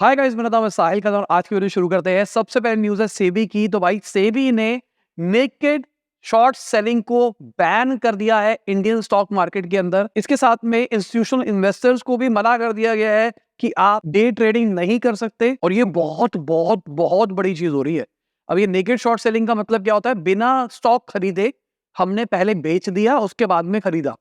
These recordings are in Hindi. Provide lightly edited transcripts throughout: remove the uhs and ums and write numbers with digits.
हाय गाइस, मेरा नाम है साहिल का और आज की वीडियो शुरू करते हैं। सबसे पहले न्यूज़ है सेबी की। तो भाई सेबी ने नेकेड शॉर्ट सेलिंग को बैन कर दिया है इंडियन स्टॉक मार्केट के अंदर। इसके साथ में इंस्टीट्यूशनल इन्वेस्टर्स को भी मना कर दिया गया है कि आप डे ट्रेडिंग नहीं कर सकते। और ये बहुत बहुत बहुत बड़ी चीज हो रही है। अब ये नेकेड शॉर्ट सेलिंग का मतलब क्या होता है? बिना स्टॉक खरीदे हमने पहले बेच दिया, उसके बाद में खरीदा।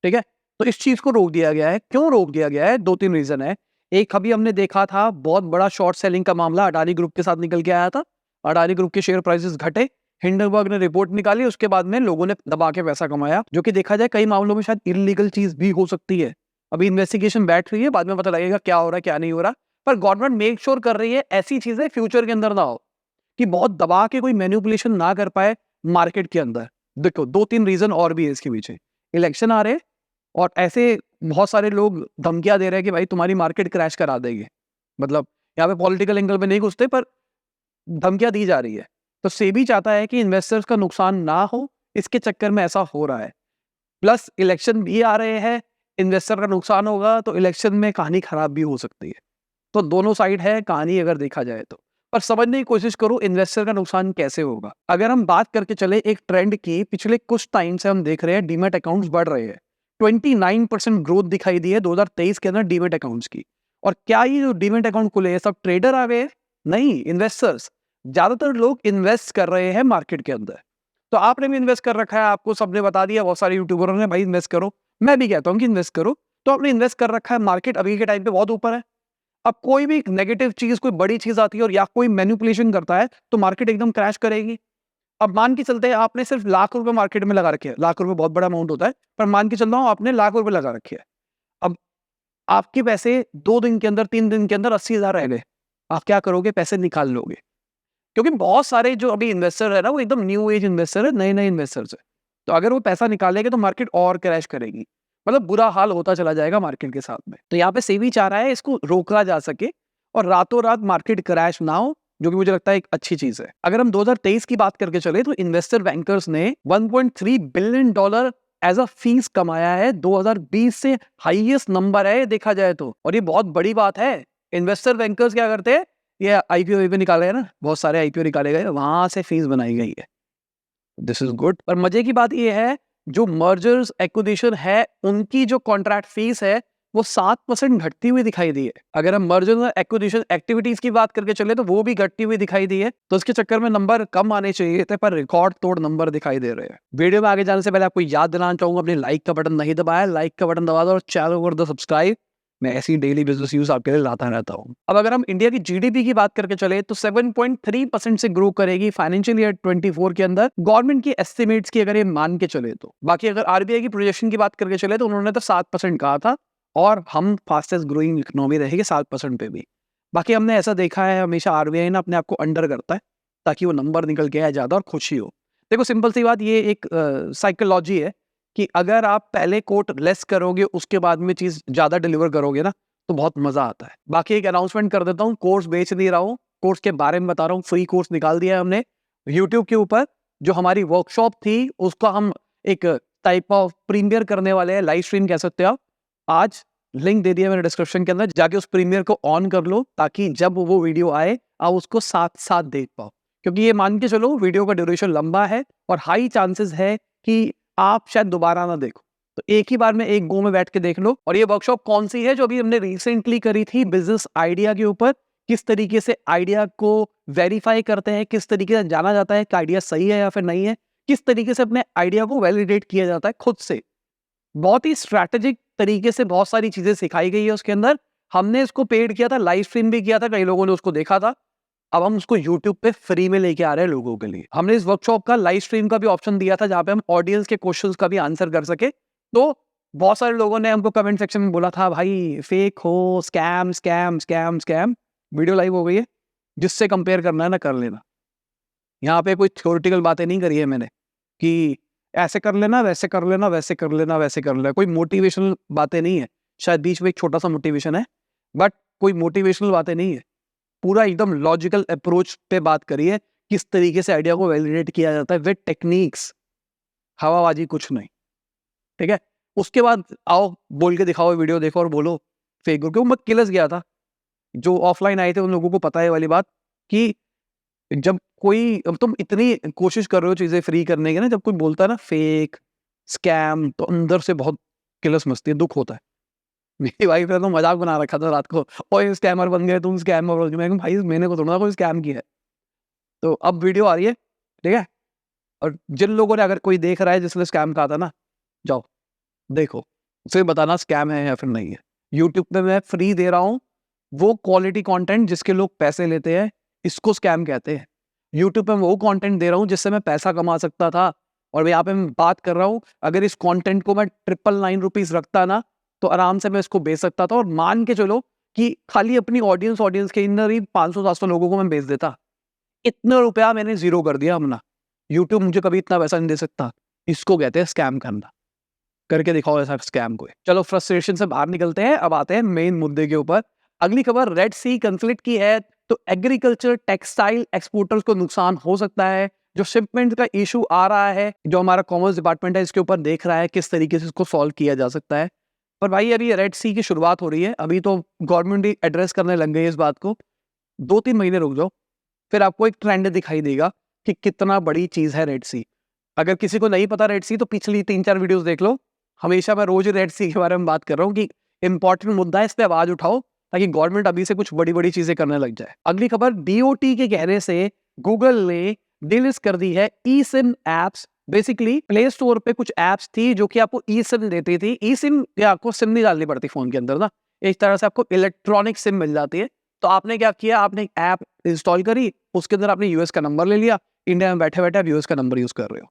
ठीक है, तो इस चीज को रोक दिया गया है। क्यों रोक दिया गया है? दो तीन रीजन है। एक अभी हमने देखा था बहुत बड़ा शॉर्ट सेलिंग का मामला अडानी ग्रुप के साथ निकल के आया था। अडानी ग्रुप के शेयर प्राइसेस घटे, हिंडनबर्ग ने रिपोर्ट निकाली, उसके बाद में लोगों ने दबा के पैसा कमाया, जो कि देखा जाए कई मामलों में शायद इलीगल चीज भी हो सकती है। अभी इन्वेस्टिगेशन बैठ रही है, बाद में पता लगेगा क्या हो रहा है क्या नहीं हो रहा। पर गवर्नमेंट मेक श्योर कर रही है ऐसी चीजें फ्यूचर के अंदर ना हो, कि बहुत दबा के कोई मैनिपुलेशन ना कर पाए मार्केट के अंदर। देखो, दो तीन रीजन और भी है इसके पीछे। इलेक्शन आ रहे हैं और ऐसे बहुत सारे लोग धमकियां दे रहे हैं कि भाई तुम्हारी मार्केट क्रैश करा देंगे। मतलब यहाँ पे पॉलिटिकल एंगल में नहीं घुसते, पर धमकियां दी जा रही है। तो सेबी चाहता है कि इन्वेस्टर्स का नुकसान ना हो, इसके चक्कर में ऐसा हो रहा है। प्लस इलेक्शन भी आ रहे हैं, इन्वेस्टर का नुकसान होगा तो इलेक्शन में कहानी खराब भी हो सकती है। तो दोनों साइड है कहानी अगर देखा जाए तो। पर समझने की कोशिश करो इन्वेस्टर का नुकसान कैसे होगा। अगर हम बात करके चले एक ट्रेंड की, पिछले कुछ टाइम से हम देख रहे हैं डीमैट अकाउंट्स बढ़ रहे हैं। 29% ग्रोथ दिखाई दी है 2023 के अंदर डीमैट अकाउंट्स की। और क्या ये जो डीमैट अकाउंट खुले हैं सब ट्रेडर आ गए हैं? नहीं, इन्वेस्टर्स। ज्यादातर लोग इन्वेस्ट कर रहे हैं मार्केट के अंदर। तो आपने भी इन्वेस्ट कर रखा है, आपको सबने बता दिया, बहुत सारे यूट्यूबरों ने, भाई इन्वेस्ट करो। मैं भी कहता हूँ कि इन्वेस्ट करो। तो आपने इन्वेस्ट कर रखा है, मार्केट अभी के टाइम पे बहुत ऊपर है। अब कोई भी नेगेटिव चीज, कोई बड़ी चीज आती है और या कोई मैनिपुलेशन करता है तो मार्केट एकदम क्रैश करेगी। अब मान के चलते हैं आपने सिर्फ लाख रुपए मार्केट में लगा रखे हैं। लाख रुपए बहुत बड़ा अमाउंट होता है, पर मान के चल रहा हूं आपने लाख रुपए लगा रखे हैं। अब आपके पैसे 2 दिन के अंदर, 3 दिन के अंदर 80,000 रह गए। आप क्या करोगे? पैसे निकाल लोगे। क्योंकि बहुत सारे जो अभी इन्वेस्टर है ना, वो एकदम न्यू एज इन्वेस्टर है, नए नए इन्वेस्टर्स है। तो अगर वो पैसा निकालेंगे तो मार्केट और क्रैश करेगी। मतलब बुरा हाल होता चला जाएगा मार्केट के साथ में। तो यहाँ पे सेबी चाह रहा है इसको रोका जा सके और रातों रात मार्केट क्रैश ना हो, जो कि मुझे लगता है एक अच्छी चीज है। अगर हम 2023 की बात करके चले तो इन्वेस्टर बैंकर्स ने 1.3 billion dollar as a fees कमाया है। 2020 से हाईएस्ट नंबर है देखा जाए तो, और ये बहुत बड़ी बात है। इन्वेस्टर बैंकर्स क्या करते हैं? ये आईपीओ निकाले हैं ना, बहुत सारे आईपीओ निकाले गए, वहां से फीस बनाई गई है। This is good. पर मजे की बात ये है, जो मर्जर्स एक्विजिशन है उनकी जो कॉन्ट्रैक्ट फीस है वो 7% घटती हुई दिखाई दी है। अगर हम मर्जर और एक्विजिशन एक्टिविटीज की बात करके चले तो वो भी घटती हुई दिखाई दी है। तो इसके चक्कर में नंबर कम आने चाहिए थे, पर रिकॉर्ड तोड़ नंबर दिखाई दे रहे हैं। वीडियो में आगे जाने से पहले आपको याद दिलाना चाहूंगा, अपने लाइक का बटन नहीं दबाया, लाइक का बटन दबा दो और चैनल को कर दो सब्सक्राइब। मैं ऐसी डेली बिजनेस न्यूज आपके लिए लाता रहता हूँ। अब अगर हम इंडिया की जीडीपी की बात करके चले तो 7.3% से ग्रो करेगी फाइनेंशियल ईयर 24 के अंदर, गवर्नमेंट की एस्टिमेट्स की अगर ये मान के चले तो। बाकी अगर आरबीआई की प्रोजेक्शन की बात करके चले तो उन्होंने तो 7% कहा था, और हम फास्टेस्ट ग्रोइंग इकोनॉमी रहेगी 7% पे भी। बाकी हमने ऐसा देखा है हमेशा आरबीआई ना अपने आप को अंडर करता है ताकि वो नंबर निकल के आए ज्यादा और खुशी हो। देखो सिंपल सी बात, ये एक साइकोलॉजी है कि अगर आप पहले कोट लेस करोगे उसके बाद में चीज ज्यादा डिलीवर करोगे ना, तो बहुत मजा आता है। बाकी एक अनाउंसमेंट कर देता हूँ, कोर्स बेच नहीं रहा हूँ, कोर्स के बारे में बता रहा हूँ। फ्री कोर्स निकाल दिया है हमने यूट्यूब के ऊपर। जो हमारी वर्कशॉप थी उसका हम एक टाइप ऑफ प्रीमियर करने वाले हैं, लाइव स्ट्रीम कह सकते हो आप। आज लिंक दे दिया मैंने डिस्क्रिप्शन के अंदर, जाके उस प्रीमियर को ऑन कर लो ताकि जब वो वीडियो आए आप उसको साथ साथ देख पाओ। क्योंकि ये मान के चलो वीडियो का ड्यूरेशन लंबा है और हाई चांसेस है कि आप शायद दोबारा ना देखो। तो एक ही बार में एक गो में बैठ के देख लो। और ये वर्कशॉप कौन सी है? जो अभी हमने रिसेंटली करी थी बिजनेस आइडिया के ऊपर। किस तरीके से आइडिया को वेरीफाई करते हैं, किस तरीके से जाना जाता है कि आइडिया सही है या फिर नहीं है, किस तरीके से अपने आइडिया को वैलिडेट किया जाता है खुद से। बहुत ही स्ट्रैटेजिक तरीके से बहुत सारी चीजें सिखाई गई है उसके अंदर। हमने इसको पेड किया था, लाइव स्ट्रीम भी किया था, कई लोगों ने उसको देखा था। अब हम उसको YouTube पे फ्री में लेके आ रहे हैं लोगों के लिए। हमने इस वर्कशॉप का लाइव स्ट्रीम का भी ऑप्शन दिया था, जहां पे हम ऑडियंस के क्वेश्चंस का भी आंसर कर सके। तो बहुत सारे लोगों ने हमको कमेंट सेक्शन में बोला था, भाई फेक हो, scam scam scam scam. Video live हो गई है, जिससे कंपेयर करना है ना कर लेना। यहाँ पे कोई थ्योरेटिकल बातें नहीं करी है मैंने कि ऐसे कर लेना, वैसे कर लेना, वैसे कर लेना, वैसे कर लेना। कोई मोटिवेशनल बातें नहीं है। शायद बीच में एक छोटा सा मोटिवेशन है, बट कोई मोटिवेशनल बातें नहीं है। पूरा एकदम लॉजिकल अप्रोच पे बात करी है, किस तरीके से आइडिया को वैलिडेट किया जाता है विद टेक्निक्स। हवाबाजी कुछ नहीं। ठीक है, उसके बाद आओ बोल के दिखाओ, वीडियो देखो और बोलो फेक हो। क्यों? मैं किलस गया था, जो ऑफलाइन आए थे उन लोगों को पता है वाली बात कि जब कोई, अब तुम इतनी कोशिश कर रहे हो चीजें फ्री करने की ना, जब कोई बोलता है ना फेक स्कैम, तो अंदर से बहुत किलस मचती है, दुख होता है। मेरी वाइफ ने तो मजाक बना रखा था रात को, ओए स्कैमर बन गए तुम, स्कैमर बन गए। मैं कहा, भाई मैंने को थोड़ा ना कोई स्कैम किया है। तो अब वीडियो आ रही है, ठीक है, और जिन लोगों ने, अगर कोई देख रहा है जिसने स्कैम कहा था ना, जाओ देखो, फिर बताना स्कैम है या फिर नहीं है। यूट्यूब पे मैं फ्री दे रहा हूँ वो क्वालिटी कंटेंट जिसके लोग पैसे लेते हैं, इसको स्कैम कहते हैं। यूट्यूब पे मैं वो कंटेंट दे रहा हूँ जिससे मैं पैसा कमा सकता था, और यहाँ पे मैं बात कर रहा हूँ, अगर इस कंटेंट को मैं 999 रुपीज रखता ना, तो आराम से मैं इसको बेच सकता था, और मान के चलो कि खाली अपनी ऑडियंस के अंदर ही 500-700 लोगों को मैं बेच देता। इतना रुपया मैंने जीरो कर दिया अपना। यूट्यूब मुझे कभी इतना पैसा नहीं दे सकता। इसको कहते हैं स्कैम करना। करके दिखाओ ऐसा स्कैम कोई। चलो फ्रस्ट्रेशन से बाहर निकलते हैं, अब आते हैं मेन मुद्दे के ऊपर। अगली खबर रेड सी कन्फ्लिक्ट की है। तो एग्रीकल्चर टेक्सटाइल एक्सपोर्टर्स को नुकसान हो सकता है। जो शिपमेंट का इशू आ रहा है, जो हमारा कॉमर्स डिपार्टमेंट है इसके ऊपर देख रहा है किस तरीके से इसको सॉल्व किया जा सकता है। पर भाई अभी रेड सी की शुरुआत हो रही है, अभी तो गवर्नमेंट ही एड्रेस करने लग गई है इस बात को। 2-3 महीने रुक जाओ, फिर आपको एक ट्रेंड दिखाई देगा कि कितना बड़ी चीज है रेड सी। अगर किसी को नहीं पता रेड सी, तो पिछली 3-4 वीडियोस देख लो। हमेशा मैं रोज रेड सी के बारे में बात कर रहा हूँ कि इंपॉर्टेंट मुद्दा है, इस पे आवाज उठाओ ताकि गवर्नमेंट अभी से कुछ बड़ी बड़ी चीजें करने लग जाए। अगली खबर, डीओटी के कहने से गूगल ने डिलिस्ट कर दी है e SIM apps. Basically play store पे कुछ एप्स थी जो कि आपको ई सिम देती थी। ई सिम या आपको सिम नहीं डालनी पड़ती फोन के अंदर ना, एक तरह से आपको इलेक्ट्रॉनिक सिम मिल जाती है। तो आपने क्या किया, आपने एक ऐप इंस्टॉल करी, उसके अंदर आपने यूएस का नंबर ले लिया, इंडिया में बैठे बैठे आप यूएस का नंबर यूज कर रहे हो।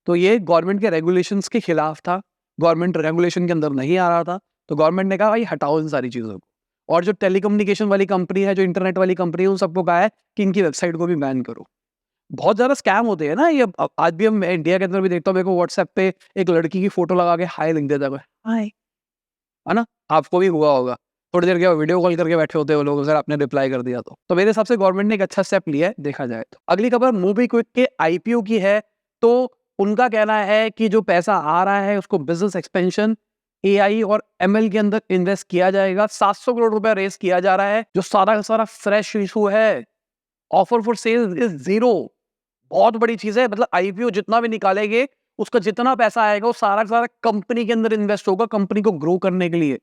तो ये गवर्नमेंट के रेगुलेशंस के खिलाफ था, गवर्नमेंट रेगुलेशन के अंदर नहीं आ रहा था। तो गवर्नमेंट ने कहा भाई हटाओ इन सारी चीजों को। और जो टेलीकम्युनिकेशन वाली कंपनी है, जो इंटरनेट वाली कंपनी है, उन सबको कहा है कि इनकी वेबसाइट को भी बैन करो। बहुत ज्यादा स्कैम होते हैं ना ये। आज भी हम इंडिया के अंदर भी देखता हूँ, मेरे को व्हाट्सएप पे एक लड़की की फोटो लगा के हाय लिख देता है, हाय, है ना, आपको भी हुआ होगा। थोड़ी देर के वीडियो कॉल करके बैठे होते हैं वो लोग, अगर आपने रिप्लाई कर दिया तो मेरे हिसाब से गवर्नमेंट ने एक अच्छा स्टेप लिया है देखा जाए तो। अगली खबर मोबीक्विक के आईपीओ की है। तो उनका कहना है कि जो पैसा आ रहा है उसको बिजनेस एक्सपेंशन, एआई और एमएल के अंदर इन्वेस्ट किया जाएगा। 700 करोड़ रुपया रेस किया जा रहा है, जो सारा का सारा फ्रेश इशू है। Offer for sale is zero. बहुत बड़ी चीज है, मतलब आईपीओ जितना भी निकालेंगे उसका जितना पैसा आएगा वो सारा का सारा कंपनी के अंदर इन्वेस्ट होगा, कंपनी को ग्रो करने के लिए।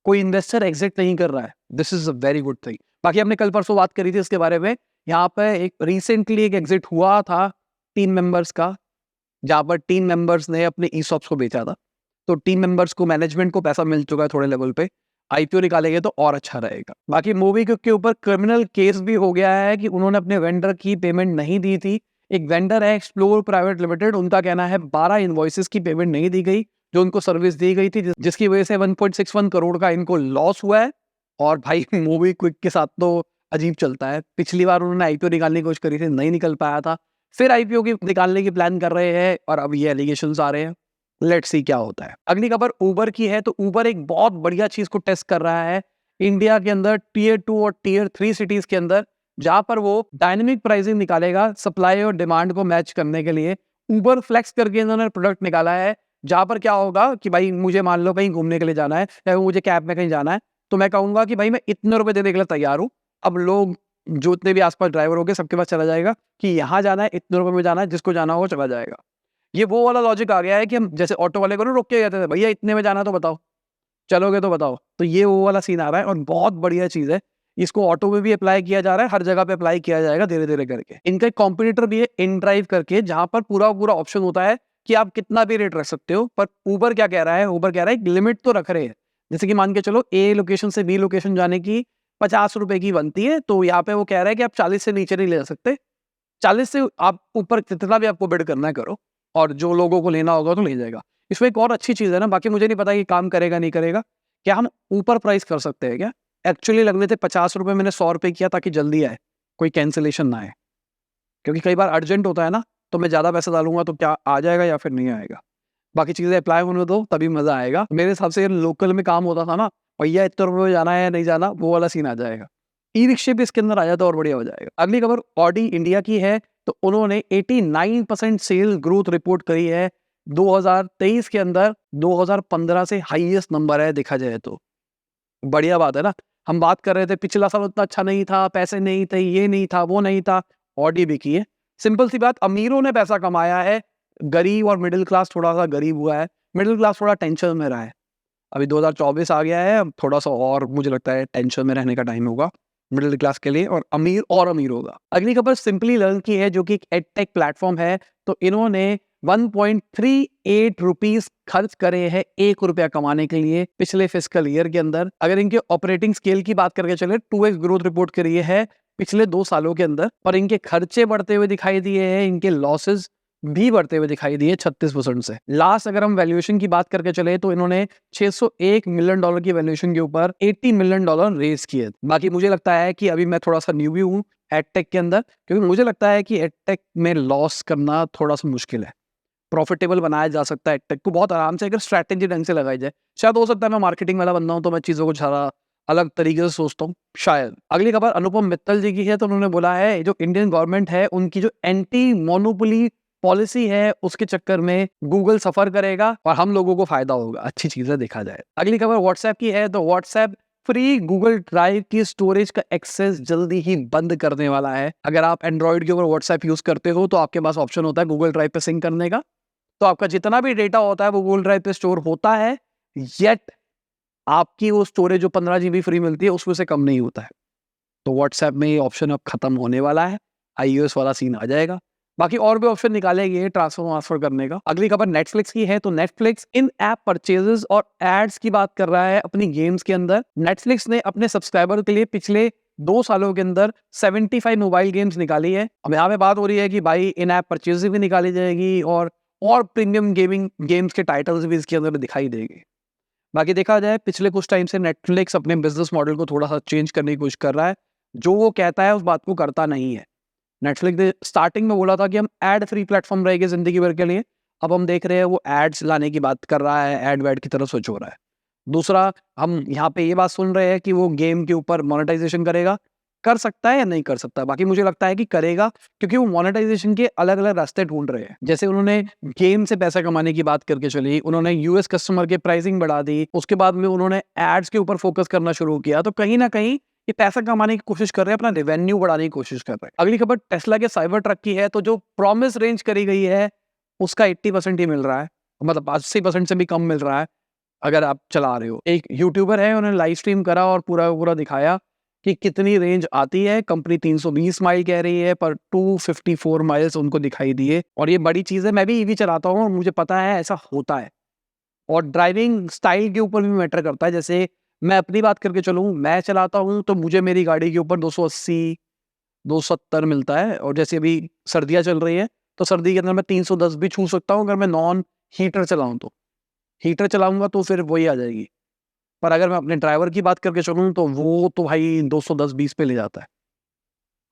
कोई इन्वेस्टर एग्जिट नहीं कर रहा है। This is a very good thing. बाकी हमने कल परसों बात करी थी इसके बारे में। यहाँ पे एक रिसेंटली एक एग्जिट हुआ था 3 मेंबर्स का, जहां पर 3 मेंबर्स ने अपने ईसॉप्स को बेचा था। तो 3 मेंबर्स को, मैनेजमेंट को पैसा मिल चुका है थोड़े लेवल पे। आईपीओ निकालेंगे तो और अच्छा रहेगा। बाकी मोबीक्विक के ऊपर क्रिमिनल केस भी हो गया है कि उन्होंने अपने वेंडर की पेमेंट नहीं दी थी। एक वेंडर है एक्सप्लोर प्राइवेट लिमिटेड, उनका कहना है 12 इनवॉइसेस की पेमेंट नहीं दी गई जो उनको सर्विस दी गई थी, जिसकी वजह से 1.61 करोड़ का इनको लॉस हुआ है। और भाई मोबीक्विक के साथ तो अजीब चलता है। पिछली बार उन्होंने आईपीओ निकालने की कोशिश करी थी, नहीं निकल पाया था, फिर आईपीओ की निकालने की प्लान कर रहे हैं, और अब ये एलिगेशंस आ रहे हैं। लेट्स सी क्या होता है। अगली खबर उबर की है। तो उबर एक बहुत बढ़िया चीज को टेस्ट कर रहा है इंडिया के अंदर, टीयर 2 और टीयर 3 सिटीज के अंदर, जहां पर वो डायनेमिक प्राइसिंग निकालेगा सप्लाई और डिमांड को मैच करने के लिए। उबर फ्लेक्स करके इन्होंने प्रोडक्ट निकाला है, जहां पर क्या होगा कि भाई मुझे मान लो कहीं घूमने के लिए जाना है, या मुझे कैब में कहीं जाना है, तो मैं कहूंगा कि भाई मैं इतने रुपए देने के लिए तैयार हूँ। अब लोग जो इतने भी आसपास ड्राइवर होंगे सबके पास चला जाएगा कि यहाँ जाना है, इतने रुपए में जाना है, जिसको जाना हो चला जाएगा। ये वो वाला लॉजिक आ गया है कि हम जैसे ऑटो वाले को ना रोक के कहते थे, भैया इतने में जाना तो बताओ, चलोगे तो बताओ। तो ये वो वाला सीन आ रहा है, और बहुत बढ़िया चीज है। इसको ऑटो में भी अप्लाई किया जा रहा है, हर जगह पे अप्लाई किया जाएगा धीरे धीरे करके। इनका एक कॉम्पिटिटर भी है InDrive करके, जहां पर पूरा पूरा ऑप्शन होता है कि आप कितना भी रेट रख सकते हो। पर उबर क्या कह रहा है, उबर कह रहा है एक लिमिट तो रख रहे हैं। जैसे कि मान के चलो ए लोकेशन से बी लोकेशन जाने की 50 रुपए की बनती है, तो यहाँ पे वो कह रहा है कि आप 40 से नीचे नहीं ले सकते। 40 से आप ऊपर जितना भी आपको बिड करना है करो, और जो लोगों को लेना होगा तो ले जाएगा। इसमें एक और अच्छी चीज है ना, बाकी मुझे नहीं पता कि काम करेगा नहीं करेगा, क्या हम ऊपर प्राइस कर सकते हैं क्या। एक्चुअली लगने थे 50 रुपए, मैंने 100 रुपए किया ताकि जल्दी आए, कोई कैंसिलेशन ना आए। क्योंकि कई बार अर्जेंट होता है ना, तो मैं ज्यादा पैसा डालूंगा तो क्या आ जाएगा या फिर नहीं आएगा। बाकी चीजें अप्लाई होने दो तभी मजा आएगा। मेरे हिसाब से लोकल में काम होता था ना, भैया इतने रुपए में जाना है या नहीं जाना, वो वाला सीन आ जाएगा। ई रिक्शे भी इसके अंदर आ जाता और बढ़िया हो जाएगा। अगली खबर ऑडी इंडिया की है। तो उन्होंने 89% सेल ग्रोथ रिपोर्ट करी है 2023 के अंदर। 2015 से हाईएस्ट नंबर है देखा जाए तो, बढ़िया बात है ना। हम बात कर रहे थे पिछला साल उतना अच्छा नहीं था, पैसे नहीं थे, ये नहीं था, वो नहीं था, ऑडी बिकी है। सिंपल सी बात, अमीरों ने पैसा कमाया है, गरीब और मिडिल क्लास थोड़ा सा गरीब हुआ है, मिडिल क्लास थोड़ा टेंशन में रहा है। अभी 2024 आ गया है, अब थोड़ा सा और मुझे लगता है टेंशन में रहने का टाइम होगा मिडिल क्लास के लिए, और अमीर होगा। अगली खबर सिंपली लर्न की है, जो कि एक एडटेक प्लेटफॉर्म है। तो इन्होंने 1.38 रुपीज खर्च करे हैं 1 रुपया कमाने के लिए पिछले फिस्कल ईयर के अंदर। अगर इनके ऑपरेटिंग स्केल की बात करके चले, 2x ग्रोथ रिपोर्ट करी है पिछले 2 सालों के अंदर, और इनके खर्चे बढ़ते हुए दिखाई दिए हैं, इनके लॉसेस भी बढ़ते हुए दिखाई दिए 36% से। लास्ट अगर हम वैल्यूएशन की बात करके चले, तो इन्होंने $601 मिलियन की वैल्यूएशन के ऊपर $80 मिलियन रेज किए। बाकी मुझे लगता है कि अभी मैं थोड़ा सा न्यूबी हूँ एडटेक के अंदर, क्योंकि मुझे लगता है कि एडटेक में लॉस करना थोड़ा सा मुश्किल है। प्रॉफिटेबल बनाया जा सकता है एडटेक को बहुत आराम से, अगर स्ट्रैटेजी ढंग से लगाई जाए। शायद हो सकता है मैं मार्केटिंग वाला बंदा हूं, तो मैं चीजों को ज़्यादा अलग तरीके से सोचता हूँ शायद। अगली खबर अनुपम मित्तल जी की है। तो उन्होंने बोला है जो इंडियन गवर्नमेंट है, उनकी जो एंटी मोनोपोली पॉलिसी है, उसके चक्कर में गूगल सफर करेगा और हम लोगों को फायदा होगा। अच्छी चीज है, देखा जाए। अगली खबर व्हाट्सएप की है। तो व्हाट्सएप फ्री गूगल ड्राइव की स्टोरेज का एक्सेस जल्दी ही बंद करने वाला है। अगर आप एंड्रॉइड के ऊपर व्हाट्सएप यूज करते हो, तो आपके पास ऑप्शन होता है गूगल ड्राइव पे सिंक करने का। तो आपका जितना भी डेटा होता है वो गूगल ड्राइव पे स्टोर होता है, येट आपकी वो स्टोरेज जो 15 GB फ्री मिलती है उसमें से कम नहीं होता है। तो व्हाट्सएप में ये ऑप्शन अब खत्म होने वाला है, iOS वाला सीन आ जाएगा। बाकी और भी ऑप्शन निकाले गए ट्रांसफर करने का। अगली खबर नेटफ्लिक्स की है। तो नेटफ्लिक्स इन ऐप परचेजेस और एड्स की बात कर रहा है अपनी गेम्स के अंदर। नेटफ्लिक्स ने अपने सब्सक्राइबर के लिए पिछले 2 सालों के अंदर 75 मोबाइल गेम्स निकाली है। अब यहाँ पे बात हो रही है कि भाई इन ऐप परचेजेस भी निकाली जाएगी और प्रीमियम गेमिंग गेम्स के टाइटल्स भी इसके अंदर दिखाई देंगे। बाकी देखा जाए, पिछले कुछ टाइम से नेटफ्लिक्स अपने बिजनेस मॉडल को थोड़ा सा चेंज करने की कोशिश कर रहा है। जो वो कहता है उस बात को करता नहीं है। नेटफ्लिक्स ने स्टार्टिंग में बोला था कि हम एड फ्री प्लेटफॉर्म रहेंगे जिंदगी भर के लिए। अब हम देख रहे हैं वो एड्स लाने की बात कर रहा है, एड वेड की तरफ स्विच हो रहा है। दूसरा, हम यहाँ पे ये बात सुन रहे हैं कि वो गेम के ऊपर मोनेटाइजेशन करेगा। कर सकता है या नहीं कर सकता, बाकी मुझे लगता है कि करेगा, क्योंकि वो मोनेटाइजेशन के अलग अलग रास्ते ढूंढ रहे हैं। जैसे उन्होंने गेम से पैसा कमाने की बात करके चली, उन्होंने यूएस कस्टमर के प्राइसिंग बढ़ा दी, उसके बाद में उन्होंने एड्स के ऊपर फोकस करना शुरू किया। तो कहीं ना कहीं ये पैसा कमाने की कोशिश कर रहे हैं, अपना रेवेन्यू बढ़ाने की कोशिश कर रहे हैं। अगली खबर टेस्ला के साइबर ट्रक की है। तो जो प्रॉमिस रेंज करी गई है उसका 80% ही मिल रहा है, मतलब 80% से भी कम मिल रहा है अगर आप चला रहे हो। एक यूट्यूबर है, उन्होंने लाइव स्ट्रीम करा और पूरा दिखाया कि कितनी रेंज आती है। कंपनी 320 माइल कह रही है, पर 254 माइल्स उनको दिखाई दिए। और ये बड़ी चीज़ है, मैं भी ईवी चलाता हूँ और मुझे पता है ऐसा होता है। और ड्राइविंग स्टाइल के ऊपर भी मैटर करता है। जैसे मैं अपनी बात करके चलूँ, मैं चलाता हूँ तो मुझे मेरी गाड़ी के ऊपर 280 270 मिलता है। और जैसे अभी सर्दियाँ चल रही है, तो सर्दी के अंदर मैं 310 भी छू सकता हूँ अगर मैं नॉन हीटर चलाऊँ तो। हीटर चलाऊंगा तो फिर वही आ जाएगी। पर अगर मैं अपने ड्राइवर की बात करके चलूँ, तो वो तो भाई 210-20 पे ले जाता है,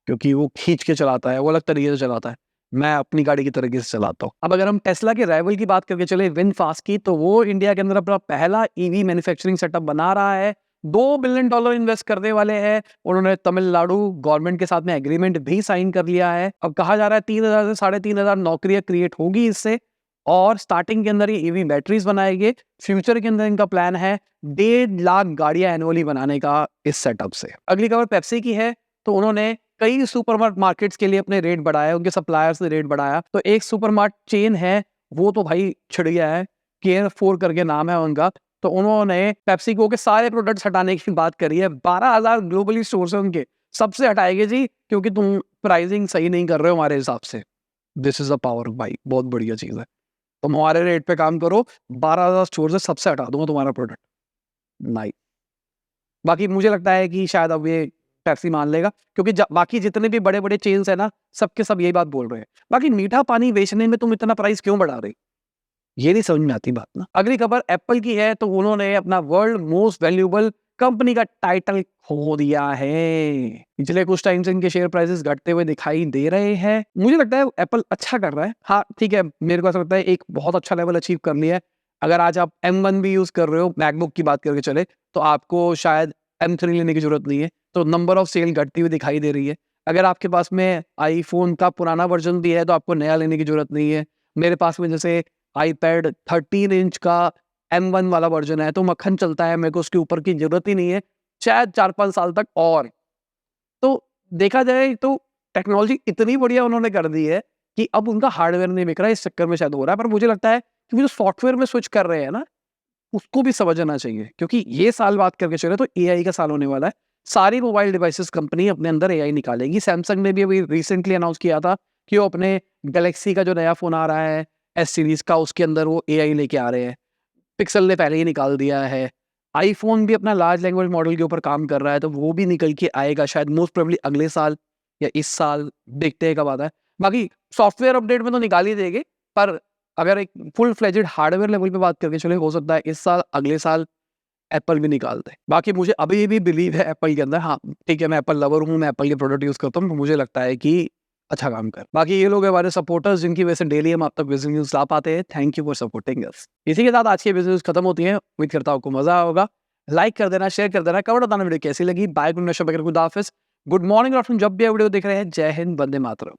क्योंकि वो खींच के चलाता है, वो अलग तरीके से चलाता है। मैं अपनी गाड़ी की तरीके से चलाता हूँ। अब अगर हम टेस्ला के राइवल की बात करके चले, विनफास्ट की, तो वो इंडिया के अंदर अपना पहला ईवी मैन्युफैक्चरिंग सेटअप बना रहा है। $2 बिलियन इन्वेस्ट करने वाले हैं। उन्होंने तमिलनाडु गवर्नमेंट के साथ में एग्रीमेंट भी साइन कर लिया है। अब कहा जा रहा है 3,000 से 3,500 नौकरियां क्रिएट होगी इससे, और स्टार्टिंग के अंदर ये ईवी बैटरीज बनाएंगे। फ्यूचर के अंदर इनका प्लान है 1.5 लाख गाड़ियां एनुअली बनाने का इस सेटअप से। अगली खबर पेप्सी की है। तो उन्होंने कई सुपर मार्केट्स के लिए अपने रेट बढ़ाया, उनके सप्लायर्स ने रेट बढ़ाया। तो एक सुपरमार्ट चेन है, वो तो भाई छिड़ गया है, केयर4 करके नाम है उनका। तो उन्होंने पेप्सिको के सारे प्रोडक्ट्स हटाने की बात करी है। 12,000 ग्लोबली स्टोर्स हैं उनके, सबसे हटाएंगे जी, क्योंकि तुम प्राइसिंग सही नहीं कर रहे हो हमारे हिसाब से। दिस इज अ पावर भाई, बहुत बढ़िया चीज है। तुम हमारे रेट पे काम करो, 12,000 स्टोर से सबसे हटा दूंगा तुम्हारा प्रोडक्ट। नहीं, बाकी मुझे लगता है कि शायद अब ये पेप्सी मान लेगा, क्योंकि बाकी जितने भी बड़े बड़े चेन्स है ना, सबके सब यही बात बोल रहे हैं। बाकी मीठा पानी बेचने में तुम इतना प्राइस क्यों बढ़ा रहे, ये नहीं समझ में आती बात ना। अगली खबर एप्पल की है। तो उन्होंने अपना वर्ल्ड मोस्ट वैल्यूएबल कंपनी का टाइटल खो दिया है। पिछले कुछ टाइम से इनके शेयर प्राइसेस घटते हुए दिखाई दे रहे हैं। मुझे लगता है एप्पल अच्छा कर रहा है। हाँ ठीक है, मेरे को ऐसा लगता है एक बहुत अच्छा लेवल अचीव कर लिया है। अगर आज आप M1 भी यूज कर रहे हो, मैकबुक की बात करके चले, तो आपको शायद M3 लेने की जरूरत नहीं है। तो नंबर ऑफ सेल घटती हुई दिखाई दे रही है। अगर आपके पास में आईफोन का पुराना वर्जन भी है, तो आपको नया लेने की जरूरत नहीं है। मेरे पास में जैसे iPad 13 इंच का M1 वाला वर्जन है, तो मक्खन चलता है, मेरे को उसके ऊपर की जरूरत ही नहीं है। शायद 4-5 साल तक और। तो देखा जाए तो टेक्नोलॉजी इतनी बढ़िया उन्होंने कर दी है कि अब उनका हार्डवेयर नहीं बिक रहा है, इस चक्कर में शायद हो रहा है। पर मुझे लगता है कि वो जो सॉफ्टवेयर में स्विच कर रहे हैं ना, उसको भी समझना चाहिए, क्योंकि ये साल बात करके चले तो एआई का साल होने वाला है। सारी मोबाइल डिवाइसेस कंपनी अपने अंदर एआई निकालेगी। सैमसंग ने भी अभी रिसेंटली अनाउंस किया था कि वो अपने गैलेक्सी का जो नया फ़ोन आ रहा है एस सीरीज़ का, उसके अंदर वो एआई लेके आ रहे हैं। पिक्सल ने पहले ही निकाल दिया है। आईफ़ोन भी अपना लार्ज लैंग्वेज मॉडल के ऊपर काम कर रहा है, तो वो भी निकल के आएगा शायद मोस्ट प्रोबेबली अगले साल या इस साल, देखते हैं कब आता है। बाकी सॉफ्टवेयर अपडेट में तो निकाल ही देंगे, पर अगर एक फुल फ्लेजेड हार्डवेयर लेवल पे बात करके चले, हो सकता है इस साल, अगले साल एप्पल भी निकाल दे। बाकी मुझे अभी भी बिलीव है एप्पल के अंदर। हाँ, ठीक है, मैं एप्पल लवर हूँ, मैं एप्पल के प्रोडक्ट यूज़ करता हूँ, तो मुझे लगता है कि अच्छा काम कर। बाकी ये लोग हमारे सपोर्टर्स, जिनकी वजह से डेली हम आप तक बिज़नेस न्यूज़ ला पाते हैं। Thank you for supporting us. इसी के साथ आज की बिज़नेस न्यूज़ खत्म होती है। उम्मीद करता हूँ आपको मज़ा आया होगा। लाइक कर देना, शेयर कर देना, कमेंट बताना वीडियो कैसी लगी। बाय, गुड नाइट, शुभ, खुदा हाफिज़। गुड मॉर्निंग, आफ्टरनून, जब भी आप वीडियो देख रहे हैं। जय हिंद, वंदे मातरम।